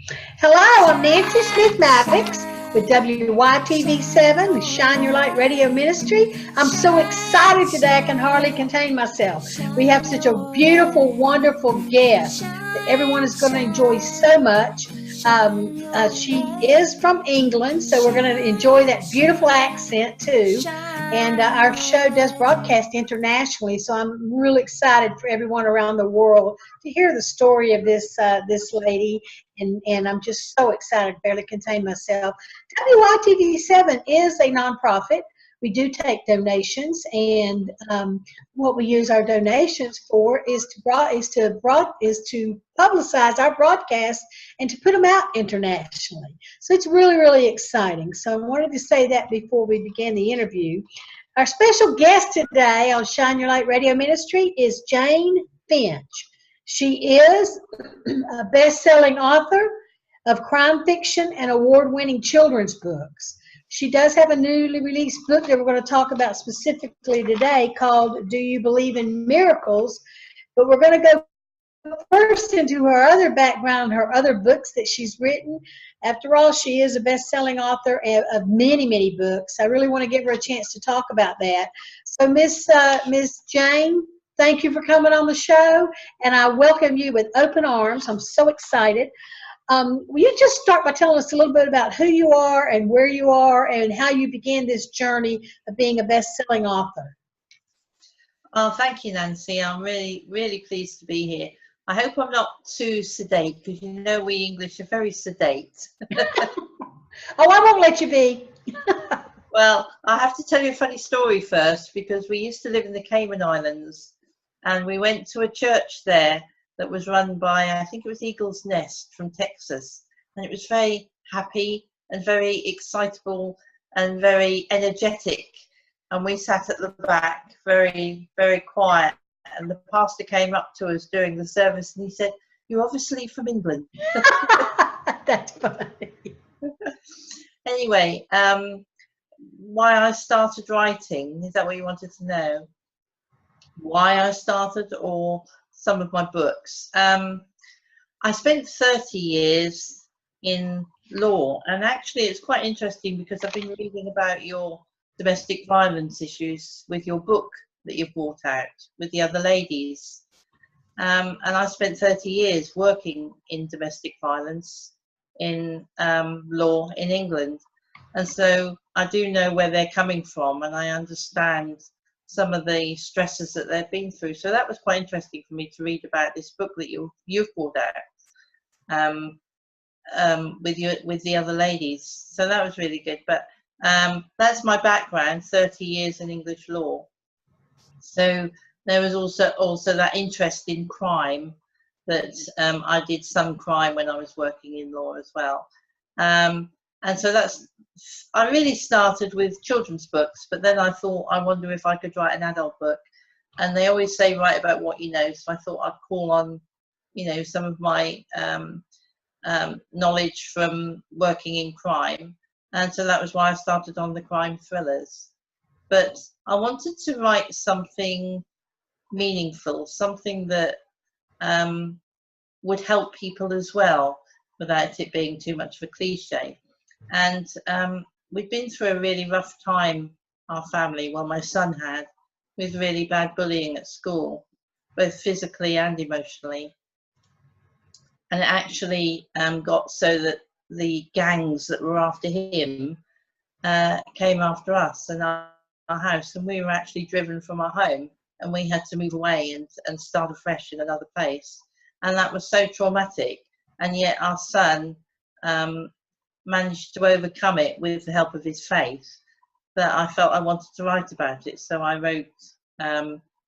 Hello, I'm Nancy Smith Mattox with WYTV7, the Shine Your Light Radio Ministry. I'm so excited today I can hardly contain myself. We have such a beautiful, wonderful guest that everyone is going to enjoy so much. She is from England, so we're going to enjoy that beautiful accent too. And our show does broadcast internationally, so I'm really excited for everyone around the world to hear the story of this lady. And I'm just so excited, barely contain myself. WYTV7 is a nonprofit. We do take donations, and what we use our donations for is to publicize our broadcasts and to put them out internationally. So it's really, really exciting. So I wanted to say that before we begin the interview. Our special guest today on Shine Your Light Radio Ministry is Jane Finch. She is a best-selling author of crime fiction and award-winning children's books. She does have a newly released book that we're going to talk about specifically today called Do You Believe in Miracles? But we're going to go first into her other background, her other books that she's written. After all, she is a best-selling author of many, many books. I really want to give her a chance to talk about that. So Miss Jane, thank you for coming on the show, and I welcome you with open arms. I'm so excited. Will you just start by telling us a little bit about who you are and where you are and how you began this journey of being a best-selling author? Oh, thank you, Nancy. I'm really, really pleased to be here. I hope I'm not too sedate, because you know we English are very sedate. Oh, I won't let you be. Well, I have to tell you a funny story first, because we used to live in the Cayman Islands, and we went to a church there that was run by, I think it was Eagle's Nest from Texas, and it was very happy and very excitable and very energetic. And we sat at the back, very, very quiet. And the pastor came up to us during the service and he said, "You're obviously from England." That's funny. Anyway, why I started writing, is that what you wanted to know? Why I started, or some of my books? I spent 30 years in law, and actually it's quite interesting because I've been reading about your domestic violence issues with your book that you brought out with the other ladies. And I spent 30 years working in domestic violence in law in England. And so I do know where they're coming from, and I understand some of the stresses that they've been through. So that was quite interesting for me to read about this book that you've brought out with the other ladies. So that was really good. But that's my background, 30 years in English law. So there was also that interest in crime, that I did some crime when I was working in law as well. And so I really started with children's books, but then I thought, I wonder if I could write an adult book. And they always say, write about what you know. So I thought I'd call on, some of my knowledge from working in crime. And so that was why I started on the crime thrillers. But I wanted to write something meaningful, something that would help people as well, without it being too much of a cliche. And we've been through a really rough time, our family, well, my son had, with really bad bullying at school, both physically and emotionally. And it actually got so that the gangs that were after him came after us and our house, and we were actually driven from our home, and we had to move away and start afresh in another place. And that was so traumatic, and yet our son managed to overcome it with the help of his faith, that I felt I wanted to write about it. So I wrote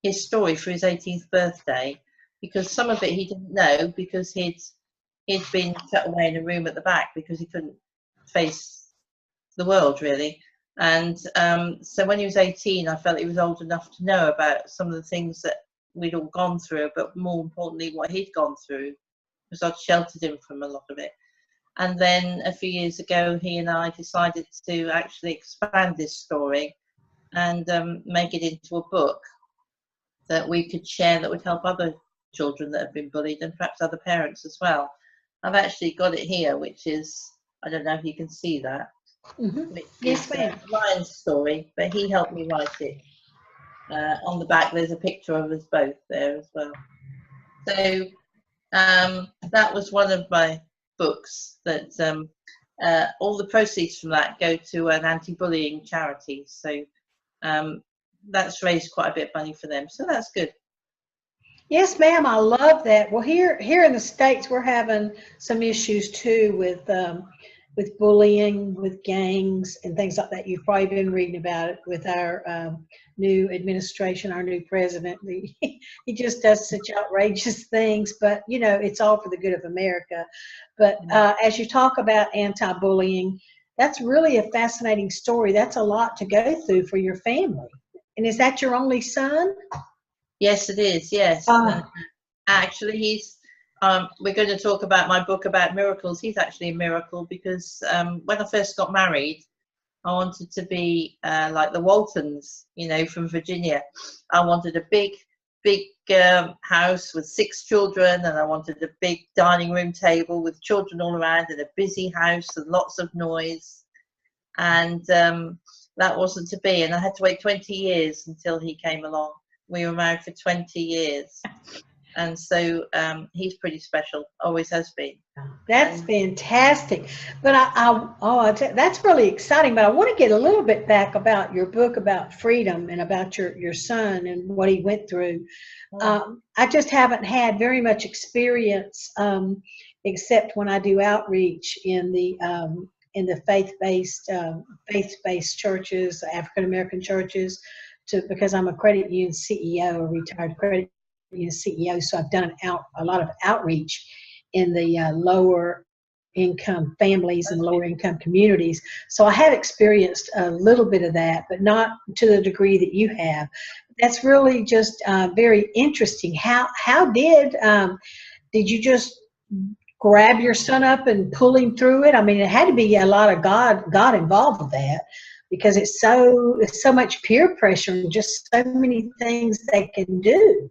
his story for his 18th birthday, because some of it he didn't know, because he'd been shut away in a room at the back because he couldn't face the world, really. And so when he was 18, I felt he was old enough to know about some of the things that we'd all gone through, but more importantly, what he'd gone through, because I'd sheltered him from a lot of it. And then a few years ago, he and I decided to actually expand this story and make it into a book that we could share, that would help other children that have been bullied, and perhaps other parents as well. I've actually got it here, which is, I don't know if you can see that, which Yes, is ma'am. Ryan's story, but he helped me write it. On the back, there's a picture of us both there as well. So that was one of my books that all the proceeds from that go to an anti-bullying charity. So that's raised quite a bit of money for them. So that's good. Yes, ma'am. I love that. Well, here in the States, we're having some issues too with bullying, with gangs, and things like that. You've probably been reading about it with our new administration, our new president. He just does such outrageous things, but you know, it's all for the good of America. But as you talk about anti-bullying, that's really a fascinating story. That's a lot to go through for your family. And is that your only son? Yes, it is. Yes. Actually, he's. We're going to talk about my book about miracles. He's actually a miracle because when I first got married, I wanted to be like the Waltons, you know, from Virginia. I wanted a big house with 6 children, and I wanted a big dining room table with children all around, and a busy house and lots of noise. And that wasn't to be. And I had to wait 20 years until he came along. We were married for 20 years. And so he's pretty special, always has been. That's fantastic. But that's really exciting. But I want to get a little bit back about your book about freedom and about your son and what he went through. I just haven't had very much experience, except when I do outreach in the faith-based churches, African American churches, because I'm a credit union CEO, a retired credit union CEO. So I've done a lot of outreach in the lower income families and lower income communities. So I have experienced a little bit of that, but not to the degree that you have. That's really just very interesting. How did you just grab your son up and pull him through it? I mean, it had to be a lot of God involved with that, because it's so much peer pressure and just so many things they can do.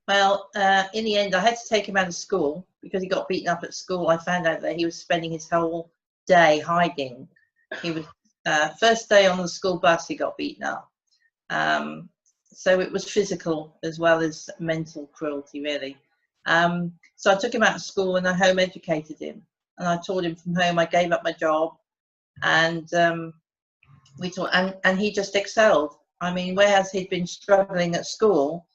Well, in the end, I had to take him out of school because he got beaten up at school. I found out that he was spending his whole day hiding. He was first day on the school bus, he got beaten up. So it was physical as well as mental cruelty, really. So I took him out of school and I home educated him. And I taught him from home. I gave up my job, and we taught, and he just excelled. I mean, whereas he'd been struggling at school,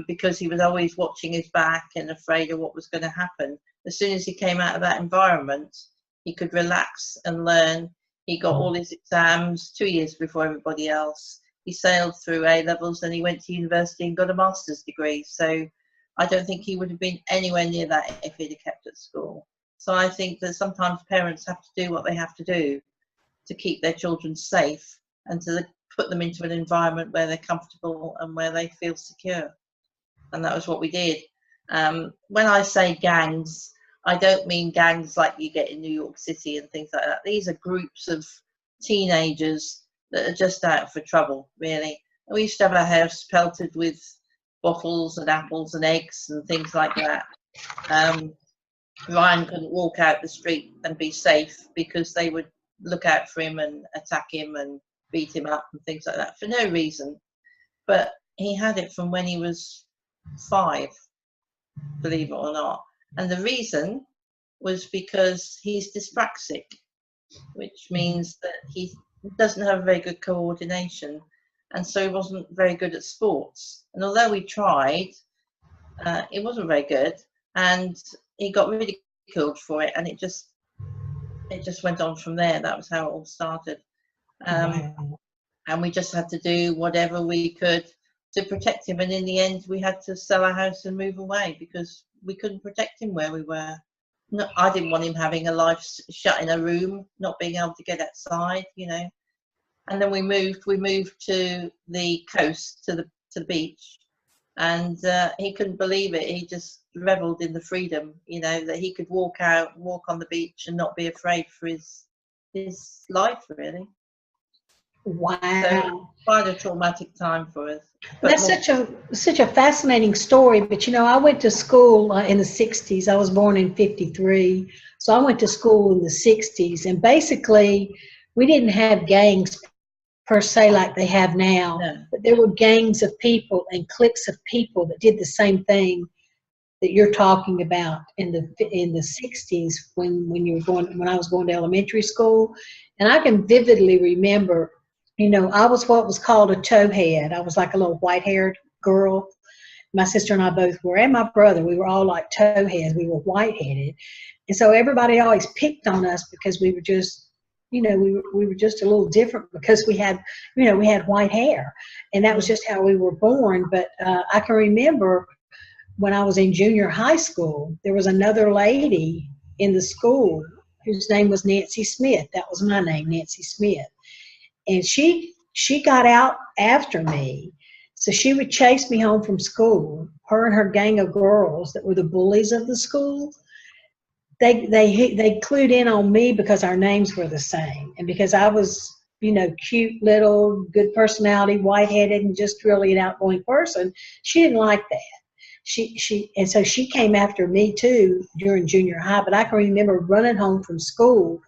because he was always watching his back and afraid of what was going to happen. As soon as he came out of that environment, he could relax and learn. He got all his exams 2 years before everybody else. He sailed through A levels, and he went to university and got a master's degree. So I don't think he would have been anywhere near that if he'd have kept at school. So I think that sometimes parents have to do what they have to do to keep their children safe and to put them into an environment where they're comfortable and where they feel secure. And that was what we did. When I say gangs, I don't mean gangs like you get in New York City and things like that. These are groups of teenagers that are just out for trouble, really. And we used to have our house pelted with bottles and apples and eggs and things like that. Ryan couldn't walk out the street and be safe because they would look out for him and attack him and beat him up and things like that for no reason. But he had it from when he was 5, believe it or not. And the reason was because he's dyspraxic, which means that he doesn't have very good coordination, and so he wasn't very good at sports. And although we tried, it wasn't very good, and he got ridiculed for it, and it just went on from there. That was how it all started. And we just had to do whatever we could to protect him. And in the end, we had to sell our house and move away because we couldn't protect him where we were. No, I didn't want him having a life shut in a room, not being able to get outside, you know. And then we moved to the coast, to the beach, and he couldn't believe it. He just reveled in the freedom, you know, that he could walk out, walk on the beach and not be afraid for his life, really. Wow. Quite a traumatic time for us. But That's such a fascinating story. But you know, I went to school in the '60s. I was born in '53, so I went to school in the '60s, and basically, we didn't have gangs per se like they have now, no. but there were gangs of people and cliques of people that did the same thing that you're talking about in the '60s when I was going to elementary school, and I can vividly remember, you know, I was what was called a towhead. I was like a little white-haired girl. My sister and I both were, and my brother. We were all like towheads. We were white-headed, and so everybody always picked on us because we were just, you know, we were just a little different because we had, you know, we had white hair, and that was just how we were born. But I can remember when I was in junior high school, there was another lady in the school whose name was Nancy Smith. That was my name, Nancy Smith. And she got out after me. So she would chase me home from school. Her and her gang of girls that were the bullies of the school, they clued in on me because our names were the same. And because I was, you know, cute little, good personality, white-headed, and just really an outgoing person, she didn't like that. And so she came after me too during junior high. But I can remember running home from school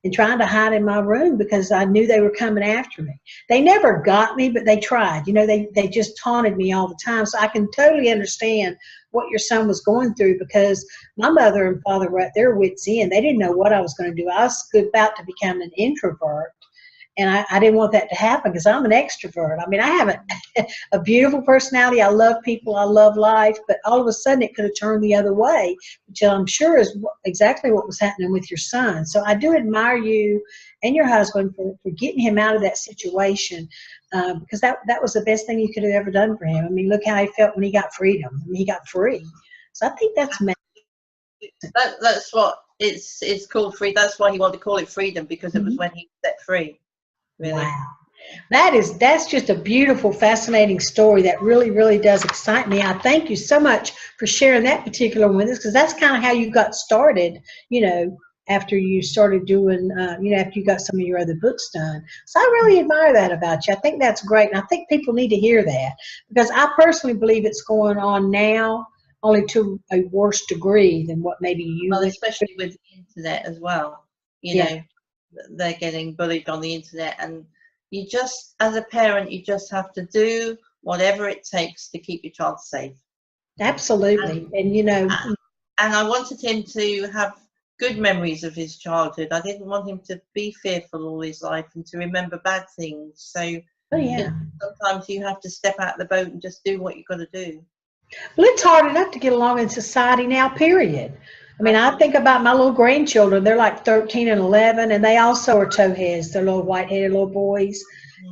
and trying to hide in my room because I knew they were coming after me. They never got me, but they tried. You know, they just taunted me all the time. So I can totally understand what your son was going through, because my mother and father were at their wits' end. They didn't know what I was going to do. I was about to become an introvert. And I didn't want that to happen because I'm an extrovert. I mean, I have a beautiful personality. I love people. I love life. But all of a sudden, it could have turned the other way, which I'm sure is exactly what was happening with your son. So I do admire you and your husband for getting him out of that situation, because that was the best thing you could have ever done for him. I mean, look how he felt when he got freedom. I mean, he got free. So I think that's amazing. That's what it's called, free. That's why he wanted to call it freedom, because it was when he was set free. Really. Wow. That's just a beautiful, fascinating story that really, really does excite me. I thank you so much for sharing that particular one with us, because that's kind of how you got started, you know, after you started doing, you know, after you got some of your other books done. So I really admire that about you. I think that's great. And I think people need to hear that, because I personally believe it's going on now, only to a worse degree than what maybe you Well, would. especially with the internet as well. You Yeah. know, they're getting bullied on the internet, and you just, as a parent, you just have to do whatever it takes to keep your child safe. Absolutely. And you know, And I wanted him to have good memories of his childhood. I didn't want him to be fearful all his life and to remember bad things. So oh yeah. sometimes you have to step out of the boat and just do what you've got to do. Well, it's hard enough to get along in society now, period. I mean, I think about my little grandchildren. They're like 13 and 11, and they also are towheads. They're little white-headed little boys.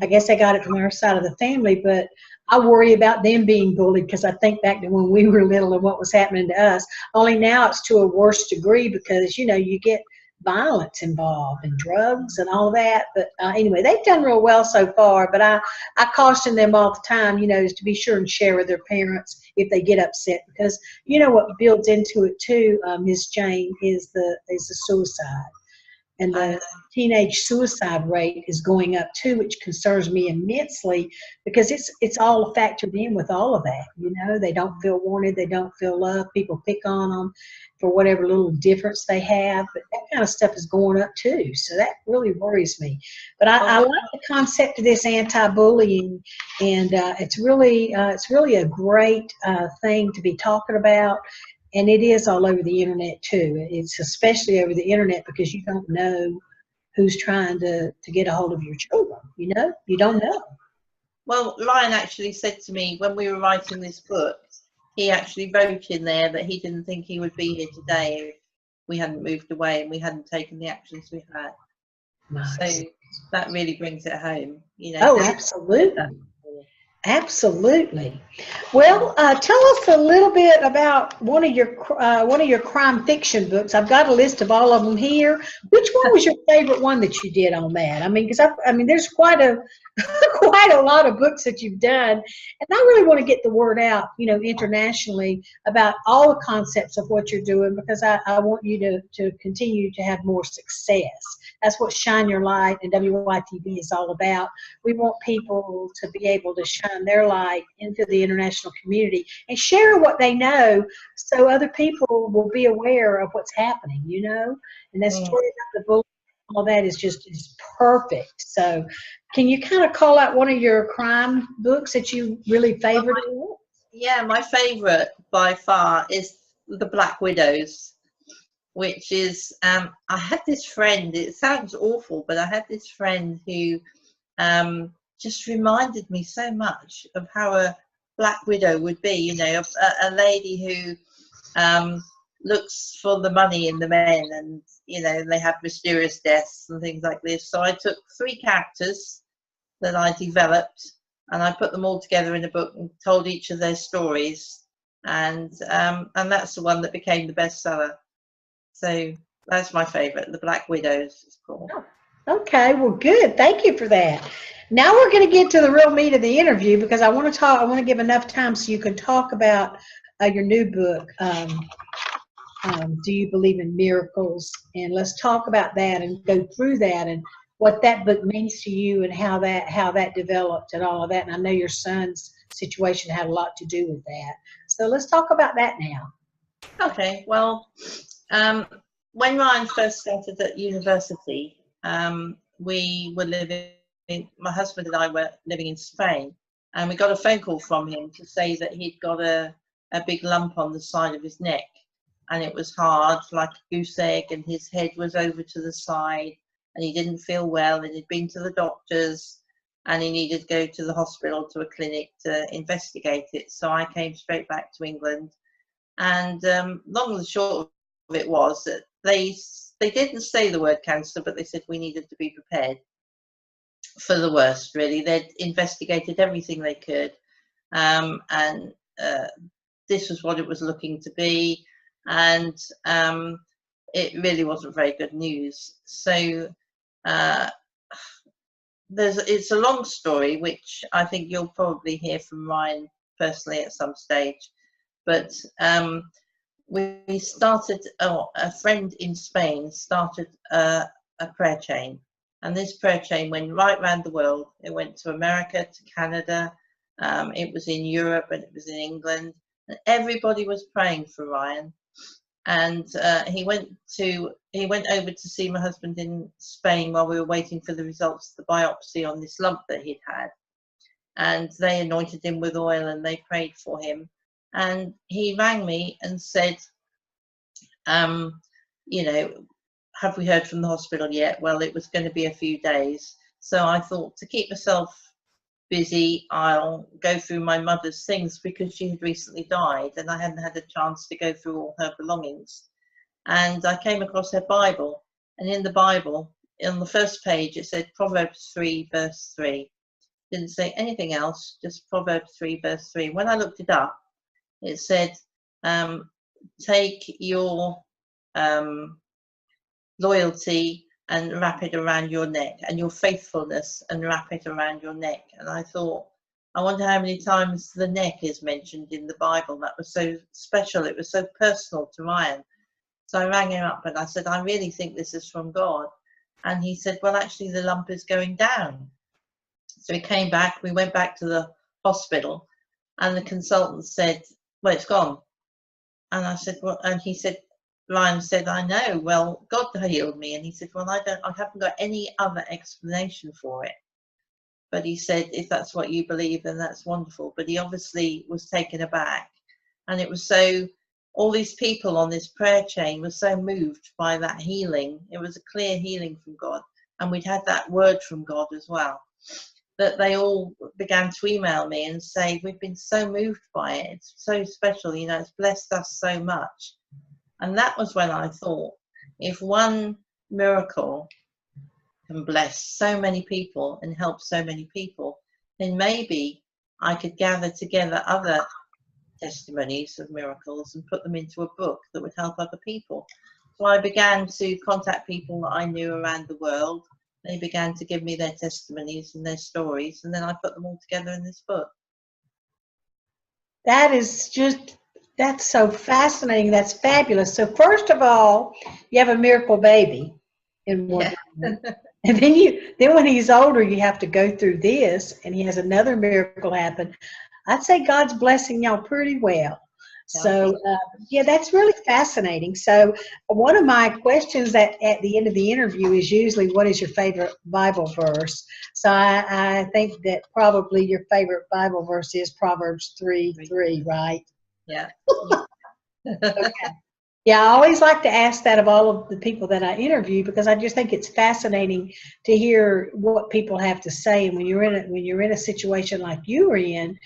I guess they got it from our side of the family, but I worry about them being bullied because I think back to when we were little and what was happening to us. Only now it's to a worse degree because, you know, you get violence involved and drugs and all that. But anyway, they've done real well so far, but I caution them all the time, you know, is to be sure and share with their parents if they get upset, because you know what builds into it too, Ms. Jane, is the suicide. And the teenage suicide rate is going up too, which concerns me immensely, because it's all factored in with all of that. You know, they don't feel wanted, they don't feel loved. People pick on them for whatever little difference they have, but that kind of stuff is going up too. So that really worries me. But I like the concept of this anti-bullying, and it's really a great thing to be talking about. And it is all over the internet too. It's especially over the internet because you don't know who's trying to get a hold of your children. You know, you don't know. Well, Ryan actually said to me when we were writing this book, he actually wrote in there that he didn't think he would be here today if we hadn't moved away and we hadn't taken the actions we had. Nice. So that really brings it home, you know. Oh, absolutely. Absolutely. Well, tell us a little bit about one of your crime fiction books. I've got a list of all of them here. Which one was your favorite one that you did on that? I mean, because I mean, there's quite a quite a lot of books that you've done, and I really want to get the word out, internationally about all the concepts of what you're doing because I want you to continue to have more success. That's what Shine Your Light and WYTV is all about. We want people to be able to shine their light into the international community and share what they know so other people will be aware of what's happening, And that Mm. story about the bullet, all that is perfect. So can you kind of call out one of your crime books that you really Well, favored? yeah, my favourite by far is The Black Widows, which is I had this friend. It sounds awful, but I had this friend who just reminded me so much of how a black widow would be. A lady who looks for the money in the men, and they have mysterious deaths and things like this. So I took 3 characters that I developed, and I put them all together in a book and told each of their stories, and that's the one that became the bestseller. So that's my favourite. The Black Widows is called. Okay, well, good. Thank you for that. Now we're going to get to the real meat of the interview because I want to talk. I want to give enough time so you can talk about your new book. Do you believe in miracles? And let's talk about that and go through that and what that book means to you and how that developed and all of that. And I know your son's situation had a lot to do with that. So let's talk about that now. Okay, well, when Ryan first started at university, we were my husband and I were living in Spain, and we got a phone call from him to say that he'd got a big lump on the side of his neck, and it was hard, like a goose egg, and his head was over to the side, and he didn't feel well, and he'd been to the doctors, and he needed to go to the hospital, to a clinic to investigate it. So I came straight back to England. And long and short of it was that they didn't say the word cancer, but they said we needed to be prepared for the worst. Really, they'd investigated everything they could, and this was what it was looking to be, and it really wasn't very good news. So it's a long story, which I think you'll probably hear from Ryan personally at some stage. But we started, a friend in Spain started a prayer chain. And this prayer chain went right around the world. It went to America, to Canada. It was in Europe, and it was in England. And everybody was praying for Ryan. And he went over to see my husband in Spain while we were waiting for the results of the biopsy on this lump that he'd had. And they anointed him with oil, and they prayed for him. And he rang me and said, have we heard from the hospital yet? Well, it was going to be a few days. So I thought, to keep myself busy, I'll go through my mother's things, because she had recently died and I hadn't had a chance to go through all her belongings. And I came across her Bible. And in the Bible, on the first page, it said Proverbs 3, verse 3. Didn't say anything else, just Proverbs 3, verse 3. When I looked it up, it said, take your loyalty and wrap it around your neck, and your faithfulness and wrap it around your neck. And I thought, I wonder how many times the neck is mentioned in the Bible. That was so special. It was so personal to Ryan. So I rang him up and I said, I really think this is from God. And he said, well, actually, the lump is going down. So he came back. We went back to the hospital, and the consultant said, well, it's gone. And I said, well, and he said, Ryan said, I know, well, God healed me. And he said, well, I haven't got any other explanation for it. But he said, if that's what you believe, then that's wonderful. But he obviously was taken aback. And it was so, all these people on this prayer chain were so moved by that healing. It was a clear healing from God. And we'd had that word from God as well, that they all began to email me and say, we've been so moved by it. It's so special, it's blessed us so much. And that was when I thought, if one miracle can bless so many people and help so many people, then maybe I could gather together other testimonies of miracles and put them into a book that would help other people. So I began to contact people that I knew around the world. They began to give me their testimonies and their stories, and then I put them all together in this book. That's so fascinating. That's fabulous. So first of all, you have a miracle baby in one. Yeah. And then when he's older, you have to go through this, and he has another miracle happen. I'd say God's blessing y'all pretty well. So, yeah, that's really fascinating. So one of my questions at the end of the interview is usually, what is your favorite Bible verse? So I think that probably your favorite Bible verse is Proverbs 3:3, right? Yeah. Okay. Yeah, I always like to ask that of all of the people that I interview, because I just think it's fascinating to hear what people have to say. And when you're in a situation like you were in,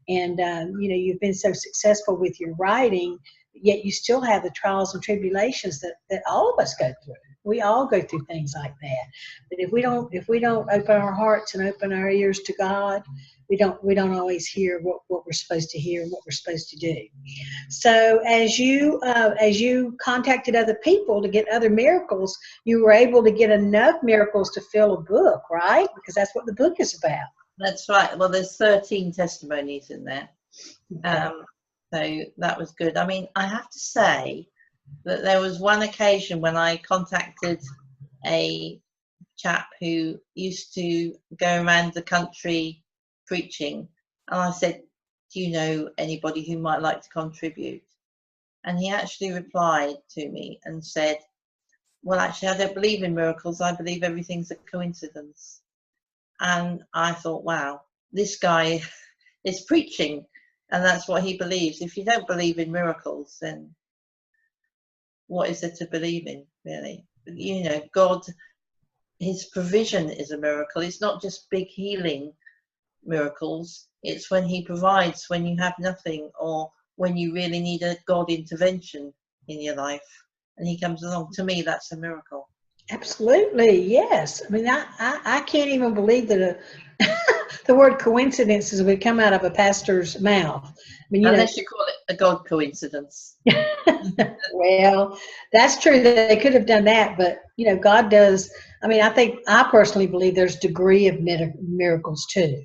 and you've been so successful with your writing, yet you still have the trials and tribulations that all of us go through. We all go through things like that. But if we don't open our hearts and open our ears to God, we don't always hear what we're supposed to hear and what we're supposed to do. So as you contacted other people to get other miracles, you were able to get enough miracles to fill a book, right? Because that's what the book is about. That's right. Well, there's 13 testimonies in there. So that was good. I mean, I have to say that there was one occasion when I contacted a chap who used to go around the country preaching, and I said, do you know anybody who might like to contribute? And he actually replied to me and said, well, actually, I don't believe in miracles. I believe everything's a coincidence. And I thought, wow, this guy is preaching, and that's what he believes. If you don't believe in miracles, then what is there to believe in, really? You know, God, his provision is a miracle. It's not just big healing miracles. It's when he provides when you have nothing, or when you really need a God intervention in your life, and he comes along. To me, that's a miracle. Absolutely, yes. I mean, I can't even believe that the word coincidences would come out of a pastor's mouth. I mean, Unless you call it a God coincidence. Well, that's true that they could have done that, but God does. I mean, I personally believe there's degree of miracles too.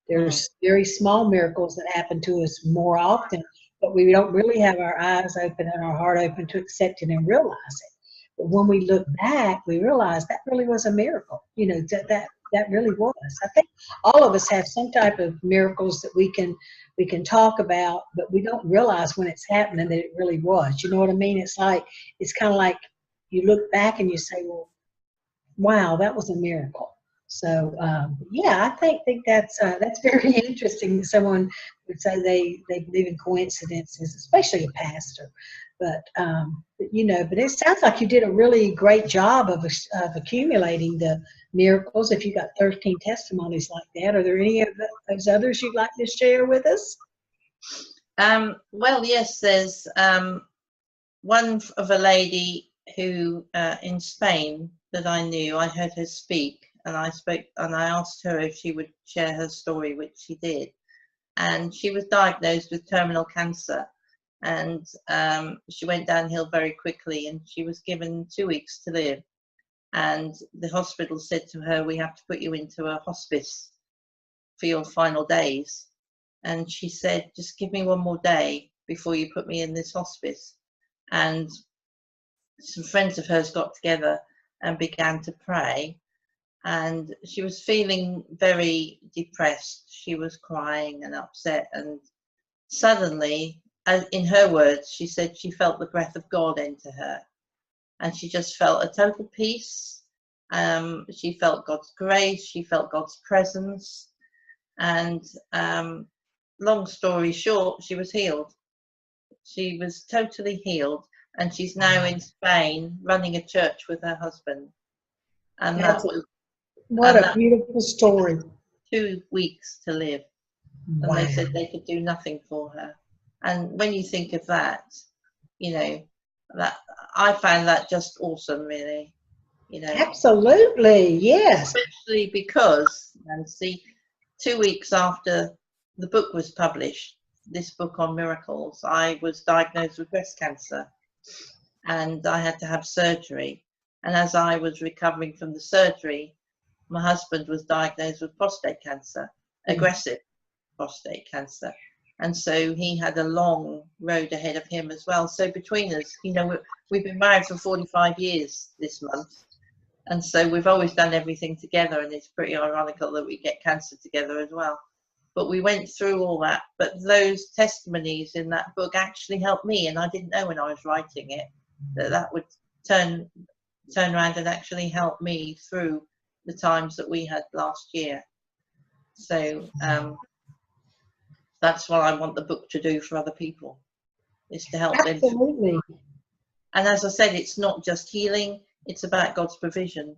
There's very small miracles that happen to us more often, but we don't really have our eyes open and our heart open to accept it and realize it. But when we look back, we realize that really was a miracle. That really was. I think all of us have some type of miracles that we can talk about, but we don't realize when it's happening that it really was. You know what I mean? It's kind of like you look back and you say, well, wow, that was a miracle. So yeah, I think that's very interesting. Someone would say they believe in coincidences, especially a pastor. But but it sounds like you did a really great job of accumulating the miracles. If you got 13 testimonies like that, are there any of those others you'd like to share with us? Well, yes, there's one of a lady who in Spain that I knew. I heard her speak, and I asked her if she would share her story, which she did. And she was diagnosed with terminal cancer, and she went downhill very quickly, and she was given 2 weeks to live. And the hospital said to her, we have to put you into a hospice for your final days. And she said, just give me one more day before you put me in this hospice. And some friends of hers got together and began to pray. And she was feeling very depressed. She was crying and upset. And suddenly, in her words, she said she felt the breath of God enter her. And she just felt a total peace. She felt God's grace. She felt God's presence. And long story short, she was healed. She was totally healed. And she's now in Spain running a church with her husband. And what a beautiful story. 2 weeks to live. Wow. And they said they could do nothing for her. And when you think of that, that I found that just awesome, really. Absolutely, yes. Especially because, Nancy, 2 weeks after the book was published, this book on miracles, I was diagnosed with breast cancer and I had to have surgery. And as I was recovering from the surgery, my husband was diagnosed with prostate cancer, aggressive prostate cancer. And so he had a long road ahead of him as well. So between us, you know, we've been married for 45 years this month. And so we've always done everything together. And it's pretty ironical that we get cancer together as well. But we went through all that. But those testimonies in that book actually helped me. And I didn't know when I was writing it that would turn around and actually help me through the times that we had last year. So that's what I want the book to do for other people, is to help them. Absolutely. And as I said, it's not just healing, it's about God's provision.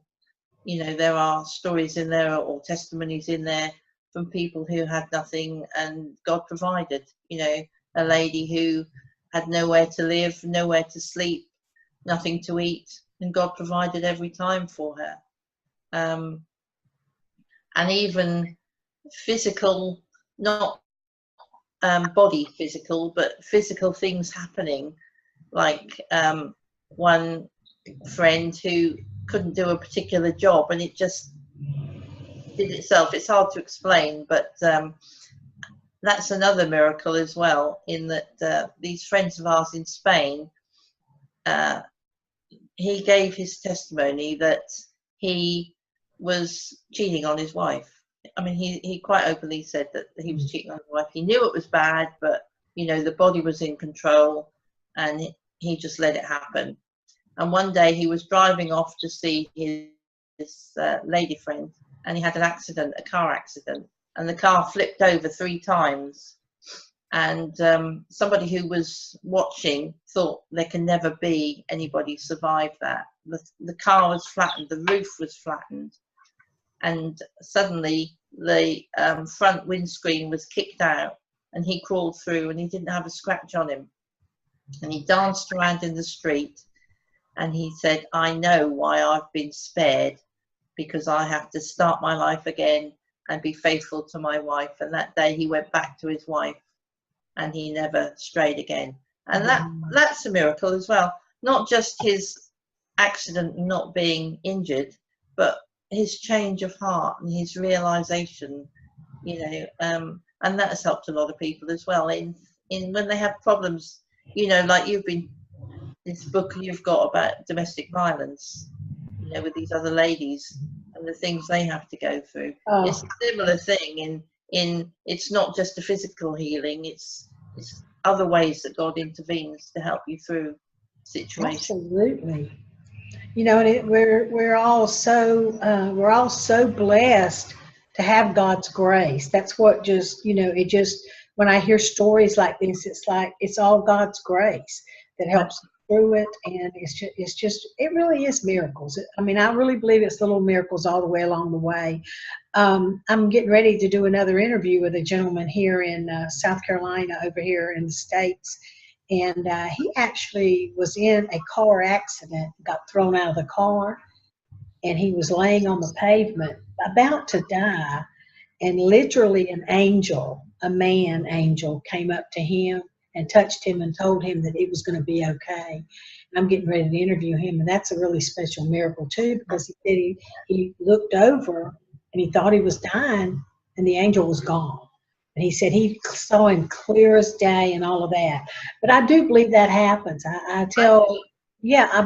You know, there are stories in there or testimonies in there from people who had nothing and God provided. You know, a lady who had nowhere to live, nowhere to sleep, nothing to eat, and God provided every time for her. And even physical, not body physical, but physical things happening, like one friend who couldn't do a particular job and it just did itself. It's hard to explain, but that's another miracle as well, in that these friends of ours in Spain, he gave his testimony that he was cheating on his wife. I mean, he quite openly said that he was cheating on his wife. He knew it was bad, but, you know, the body was in control and he just let it happen. And one day he was driving off to see his lady friend, and he had an accident, a car accident, and the car flipped over 3 times. And somebody who was watching thought there can never be anybody survive that. The car was flattened, the roof was flattened, and suddenly the front windscreen was kicked out and he crawled through and he didn't have a scratch on him. And he danced around in the street and he said, I know why I've been spared, because I have to start my life again and be faithful to my wife. And that day he went back to his wife and he never strayed again. And that's a miracle as well. Not just his accident not being injured, but his change of heart and his realization, you know, and that has helped a lot of people as well in when they have problems, you know, like this book you've got about domestic violence, you know, with these other ladies and the things they have to go through. Oh. It's a similar thing in it's not just a physical healing, it's other ways that God intervenes to help you through situations. Absolutely. You know, and we're all so blessed to have God's grace. That's what just, you know, it just, when I hear stories like this, it's like it's all God's grace that helps through it, and it's just it really is miracles. I mean, I really believe it's little miracles all the way along the way. I'm getting ready to do another interview with a gentleman here in South Carolina, over here in the States. And he actually was in a car accident, got thrown out of the car, and he was laying on the pavement about to die. And literally an angel, a man angel, came up to him and touched him and told him that it was going to be okay. And I'm getting ready to interview him. And that's a really special miracle too, because he said he looked over and he thought he was dying and the angel was gone. And he said he saw him clear as day and all of that. But I do believe that happens. I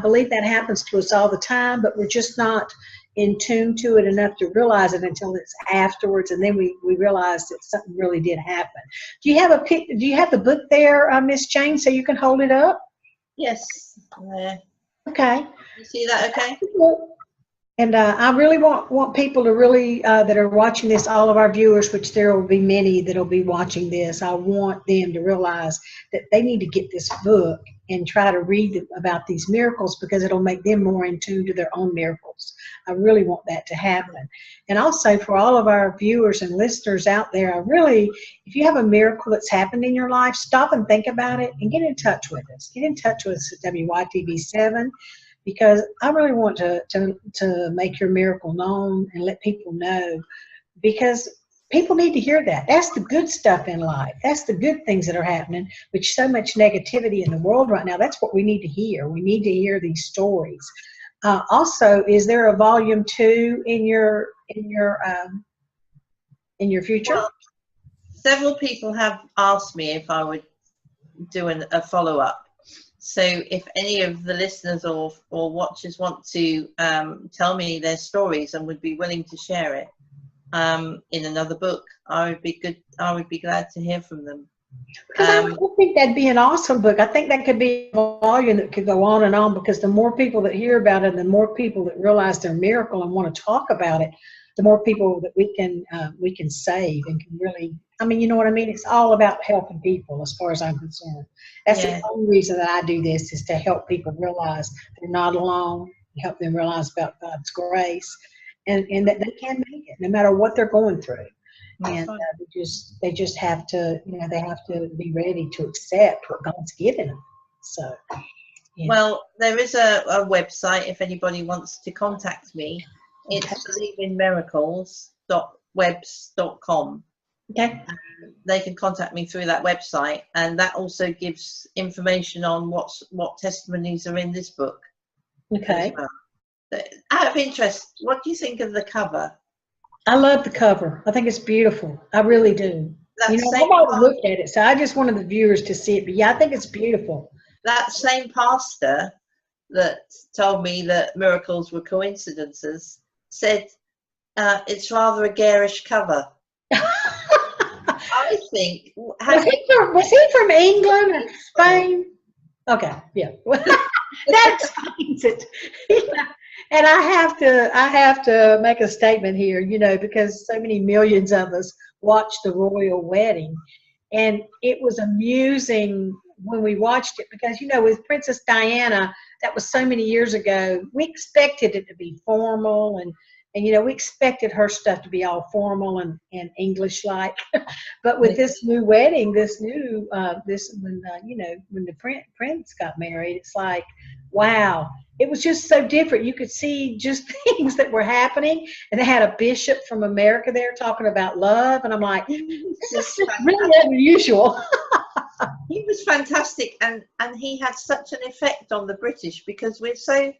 believe that happens to us all the time, but we're just not in tune to it enough to realize it until it's afterwards, and then we realize that something really did happen. Do you have the book there, Miss Jane, so you can hold it up? Yes. Okay. You see that okay? And I really want people to really, that are watching this, all of our viewers, which there will be many that will be watching this, I want them to realize that they need to get this book and try to read about these miracles, because it'll make them more in tune to their own miracles. I really want that to happen. And also for all of our viewers and listeners out there, if you have a miracle that's happened in your life, stop and think about it and get in touch with us. Get in touch with us at WYTV7. Because I really want to make your miracle known and let people know, because people need to hear that. That's the good stuff in life. That's the good things that are happening, which so much negativity in the world right now. That's what we need to hear. We need to hear these stories. Also, is there a volume 2 in your future? Well, several people have asked me if I would do a follow-up. So if any of the listeners or watchers want to tell me their stories and would be willing to share it in another book, I would be glad to hear from them. Because I think that'd be an awesome book. I think that could be a volume that could go on and on, because the more people that hear about it, the more people that realize their miracle and want to talk about it, the more people that we can save and can really, I mean, you know what I mean? It's all about helping people as far as I'm concerned. That's the only reason that I do this, is to help people realize they're not alone, help them realize about God's grace, and that they can make it no matter what they're going through. And they just have to, they have to be ready to accept what God's given them. So, yeah. Well, there is a website if anybody wants to contact me. It's believeinmiracles.webs.com. Okay. They can contact me through that website, and that also gives information on what testimonies are in this book. Okay. Well. Out of interest, what do you think of the cover? I love the cover. I think it's beautiful. I really do. I've already looked at it, so I just wanted the viewers to see it. But yeah, I think it's beautiful. That same pastor that told me that miracles were coincidences said it's rather a garish cover. I think. Was he from England or Spain? Okay, yeah. That explains it. And I have to make a statement here, because so many millions of us watched the royal wedding, and it was amusing when we watched it, because with Princess Diana, that was so many years ago. We expected it to be formal, and we expected her stuff to be all formal and English like. But with this new wedding, when the prince got married, it's like, wow. It was just so different. You could see just things that were happening, and they had a bishop from America there talking about love, and I'm like, this is really unusual. He was fantastic, and he had such an effect on the British, because we're so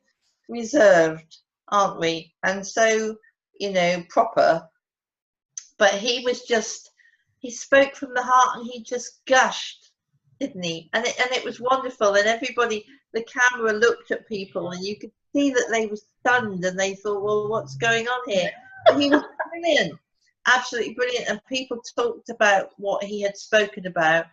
reserved, aren't we? And so, proper. But he spoke from the heart, and he just gushed, didn't he? And it was wonderful, and everybody, the camera looked at people, and you could see that they were stunned, and they thought, well, what's going on here? But he was brilliant, absolutely brilliant, and people talked about what he had spoken about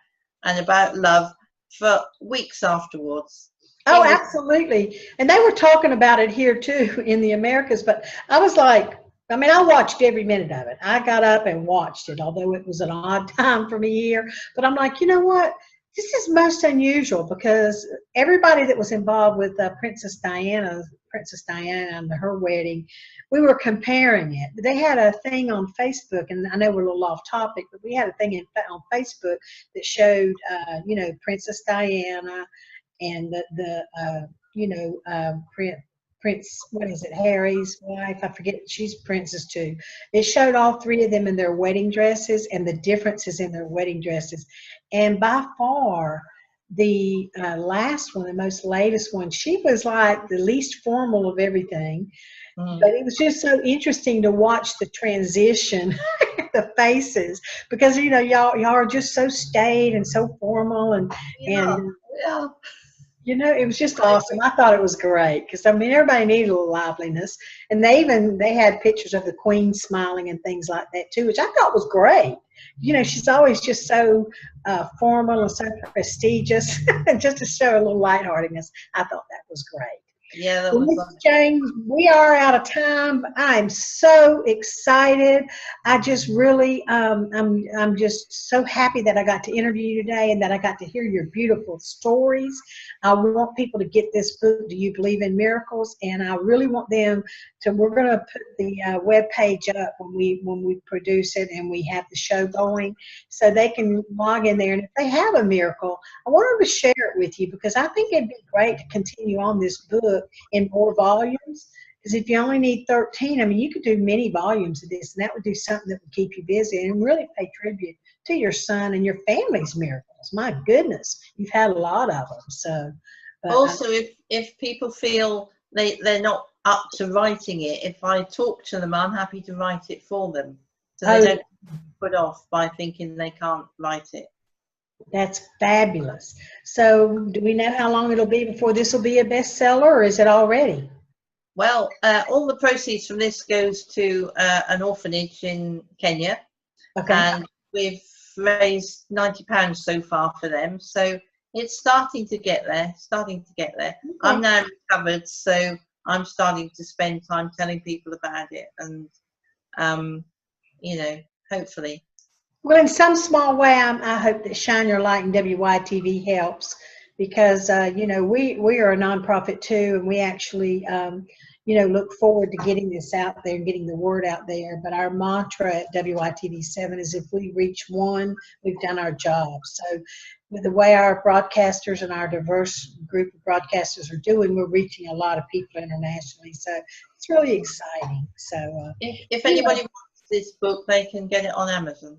and about love for weeks afterwards. Oh, absolutely. And they were talking about it here too in the Americas, but I was like, I watched every minute of it. I got up and watched it, although it was an odd time for me here. But I'm like, you know what? This is most unusual, because everybody that was involved with Princess Diana and her wedding, we were comparing it. They had a thing on Facebook, and I know we're a little off topic, but we had a thing on Facebook that showed, Princess Diana and Prince, what is it, Harry's wife, I forget, she's princess too. It showed all three of them in their wedding dresses and the differences in their wedding dresses. And by far, the last one, the most latest one, she was like the least formal of everything. But it was just so interesting to watch the transition, the faces, because y'all are just so staid and so formal, and it was just awesome. I thought it was great, because everybody needed a little liveliness, and they had pictures of the Queen smiling and things like that too, which I thought was great. She's always just so formal and so prestigious, and just to show a little lightheartedness, I thought that was great. Yeah, that was Mrs. James, we are out of time. I'm so excited. I just really, I'm just so happy that I got to interview you today, and that I got to hear your beautiful stories. I want people to get this book, Do You Believe in Miracles? And I really want them to, we're going to put the web page up when we produce it and we have the show going, so they can log in there. And if they have a miracle, I want them to share it with you, because I think it'd be great to continue on this book in more volumes, Because if you only need 13, I mean, you could do many volumes of this, and that would do something that would keep you busy and really pay tribute to your son and your family's miracles. My goodness, you've had a lot of them. So, but, Also, if people feel they're not up to writing it, if I talk to them, I'm happy to write it for them, so they don't put off by thinking they can't write it. That's fabulous. So, do we know how long it'll be before this will be a bestseller, or is it already? Well, all the proceeds from this goes to an orphanage in Kenya, Okay. and we've raised £90 so far for them. So it's starting to get there. Okay. I'm now recovered, so I'm starting to spend time telling people about it, and you know, hopefully. Well, in some small way, I hope that Shine Your Light and WYTV helps, because you know, we are a nonprofit too, and we actually you know, look forward to getting this out there and getting the word out there. But our mantra at WYTV7 is, if we reach one, we've done our job. So with the way our broadcasters and our diverse group of broadcasters are doing, we're reaching a lot of people internationally. So it's really exciting. So if anybody wants this book, they can get it on Amazon.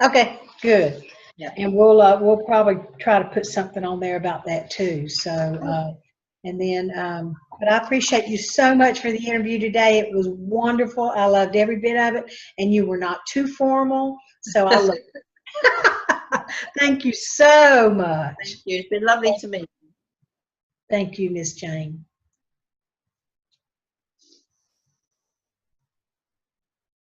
Okay, good. Yeah. And we'll probably try to put something on there about that too. So and then but I appreciate you so much for the interview today. It was wonderful. I loved every bit of it, and you were not too formal, so I loved it. Thank you so much. Thank you. It's been lovely to meet you. Thank you, Miss Jane.